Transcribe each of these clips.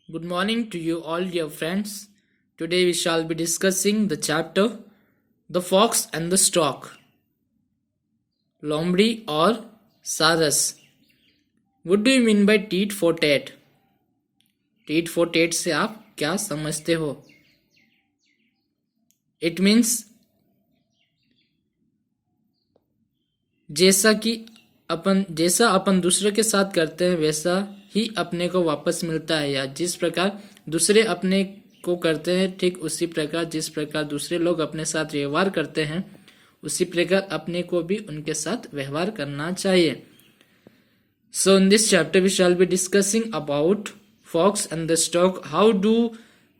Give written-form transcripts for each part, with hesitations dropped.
Good morning to you all, dear friends. Today we shall be discussing the chapter The Fox and the Stork. लोमड़ी और सारस. What do you mean by tit for tat? tit for tat से आप क्या समझते हो? It means जैसा अपन दूसरे के साथ करते हैं वैसा ही अपने को वापस मिलता है, या जिस प्रकार दूसरे अपने को करते हैं ठीक उसी प्रकार जिस प्रकार दूसरे लोग अपने साथ व्यवहार करते हैं उसी प्रकार अपने को भी उनके साथ व्यवहार करना चाहिए. So in this chapter we shall be discussing about fox and the stork. How do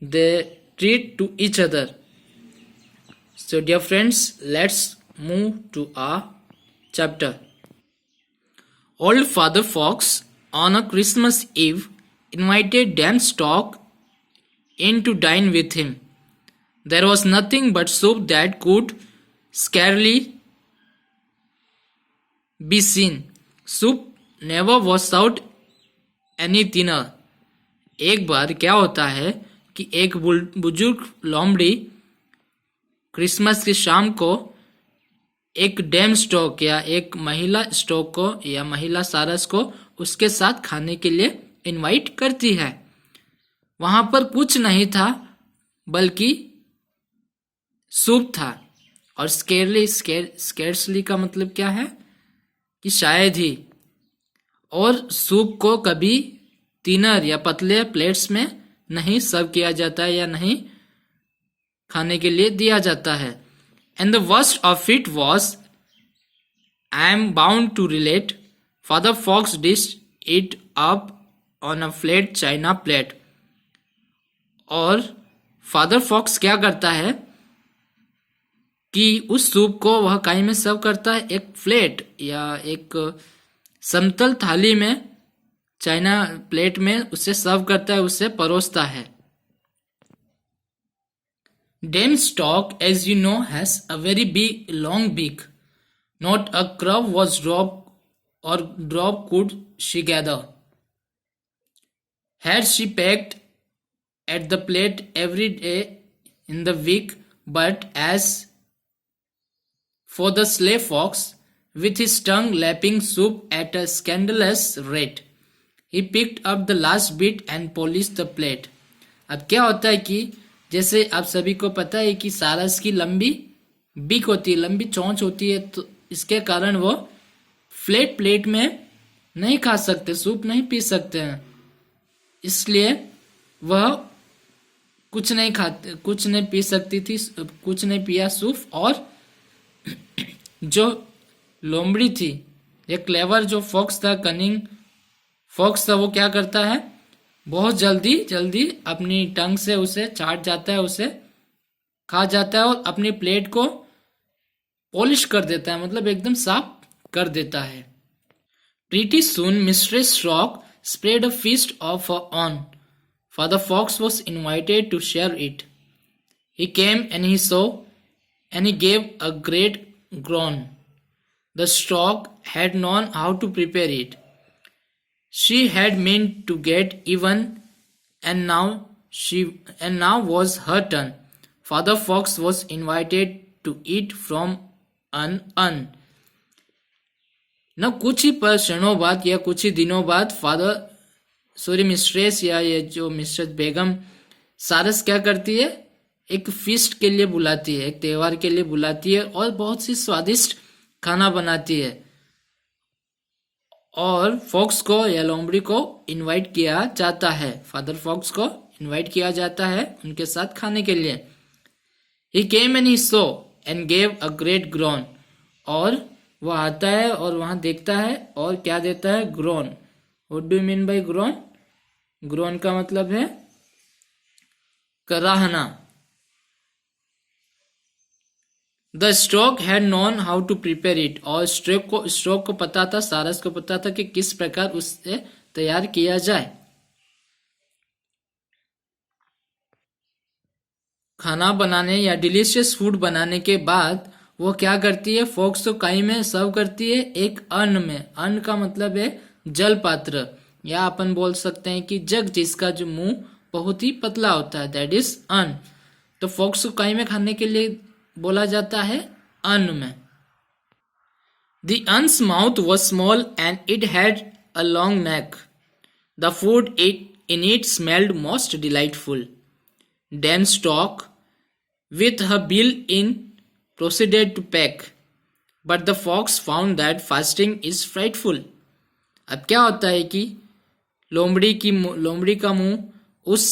they treat to each other? So dear friends, let's move to our chapter. Old Father Fox on a Christmas Eve invited Dan Stork in to dine with him. There was nothing but soup that could scarcely be seen. Soup never was out any thinner. एक बार क्या होता है कि एक बुजुर्ग लोमड़ी Christmas की शाम को एक डैम स्टॉक या एक महिला स्टॉक को या महिला सारस को उसके साथ खाने के लिए इनवाइट करती है. वहां पर कुछ नहीं था बल्कि सूप था. और स्केर्सली का मतलब क्या है कि शायद ही. और सूप को कभी थिनर या पतले प्लेट्स में नहीं सर्व किया जाता है या नहीं खाने के लिए दिया जाता है. And the worst of it was, I am bound to relate, Father Fox dished it up on a flat china plate. और फादर फॉक्स क्या करता है कि उस सूप को वह काई में सर्व करता है एक फ्लैट या एक समतल थाली में, चाइना प्लेट में उसे सर्व करता है, उसे परोसता है. Dame Stork, as you know, has a very big, long beak. Not a crumb was dropped or drop could she gather. Had she pecked at the plate every day in the week, but as for the slave fox, with his tongue lapping soup at a scandalous rate, he picked up the last bit and polished the plate. अब क्या होता है कि जैसे आप सभी को पता है कि सारस की लंबी बीक होती है, लंबी चोंच होती है, तो इसके कारण वो फ्लैट प्लेट में नहीं खा सकते, सूप नहीं पी सकते हैं. इसलिए वह कुछ नहीं पी सकती थी, कुछ नहीं पिया सूप. और जो लोमड़ी थी, ये क्लेवर जो फॉक्स था, कनिंग फॉक्स था, वो क्या करता है बहुत जल्दी अपनी टंग से उसे चाट जाता है, उसे खा जाता है और अपनी प्लेट को पॉलिश कर देता है, मतलब एकदम साफ कर देता है. Pretty soon Mistress Stork spread a feast of her own. Father Fox was invited to share it. He came and he saw, and he gave a great groan. The stork had known how to prepare it. She had meant to get even, and now was her turn. Father Fox was invited to eat from an urn. न कुछ ही क्षणों बाद या कुछ ही दिनों बाद mistress या ये जो मिस्ट्रेस बेगम सारस क्या करती है, एक फीस्ट के लिए बुलाती है, एक त्योहार के लिए बुलाती है और बहुत सी स्वादिष्ट खाना बनाती है. और फॉक्स को या लोमड़ी को इनवाइट किया जाता है, फादर फॉक्स को इनवाइट किया जाता है उनके साथ खाने के लिए. He came and he saw and gave a great groan. और वह आता है और वहां देखता है और क्या देता है, grown. What do you mean by groan? Grown का मतलब है कराहना. The stork had known how to prepare it. और स्ट्रोक को पता था, सारस को पता था कि किस प्रकार उसे तैयार किया जाए. खाना बनाने या डिलीशियस फूड बनाने के बाद वो क्या करती है, फॉक्स को काई में सर्व करती है एक अर्न में. अर्न का मतलब है जल पात्र, या अपन बोल सकते हैं कि जग, जिसका जो मुंह बहुत ही पतला होता है, दैट इज अन। तो फॉक्स को कहीं में खाने के लिए बोला जाता है अन में। The un's mouth was small and it had a long neck. The food in it smelled most delightful. Dame Stork, with her bill in, proceeded to peck. But the fox found that fasting is frightful. अब क्या होता है कि लोमड़ी का मुंह उस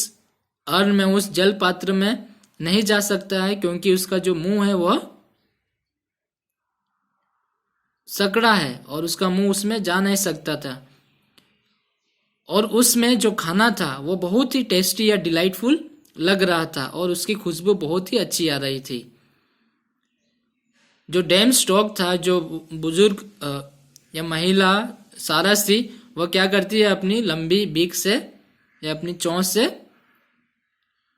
earn में, उस जल पात्र में नहीं जा सकता है, क्योंकि उसका जो मुंह है वह सकड़ा है और उसका मुंह उसमें जा नहीं सकता था। और उसमें जो खाना था वो बहुत ही टेस्टी या डिलाइटफुल लग रहा था और उसकी खुशबू बहुत ही अच्छी आ रही थी। जो डैम स्टॉक था, जो बुजुर्ग या महिला सारस थी, वह क्या करती है, अपनी लंबी बीक से या अपनी चोंच से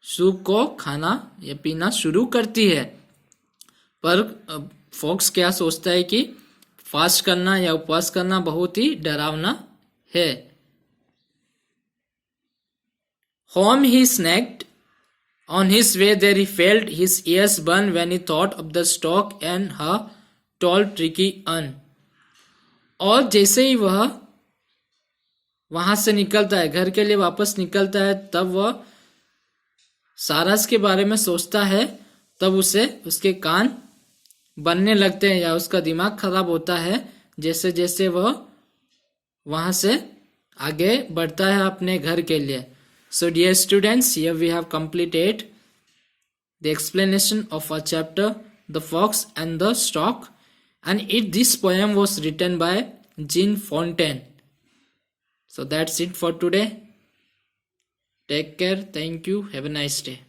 सूप को खाना या पीना शुरू करती है। पर फॉक्स क्या सोचता है कि फास्ट करना या उपवास करना बहुत ही डरावना है। Home he snacked. On his way there he felt his ears burn when he thought of the stork and her tall tricky urn. और जैसे ही वह वहां से निकलता है, घर के लिए वापस निकलता है, तब वह सारस के बारे में सोचता है। तब उसे उसके कान बनने लगते हैं या उसका दिमाग खराब होता है जैसे जैसे वह वहां से आगे बढ़ता है अपने घर के लिए। So dear students, here we have completed the explanation of our chapter The Fox and the Stork, and this poem was written by Jean Fontaine. So that's it for today. Take care. Thank you. Have a nice day.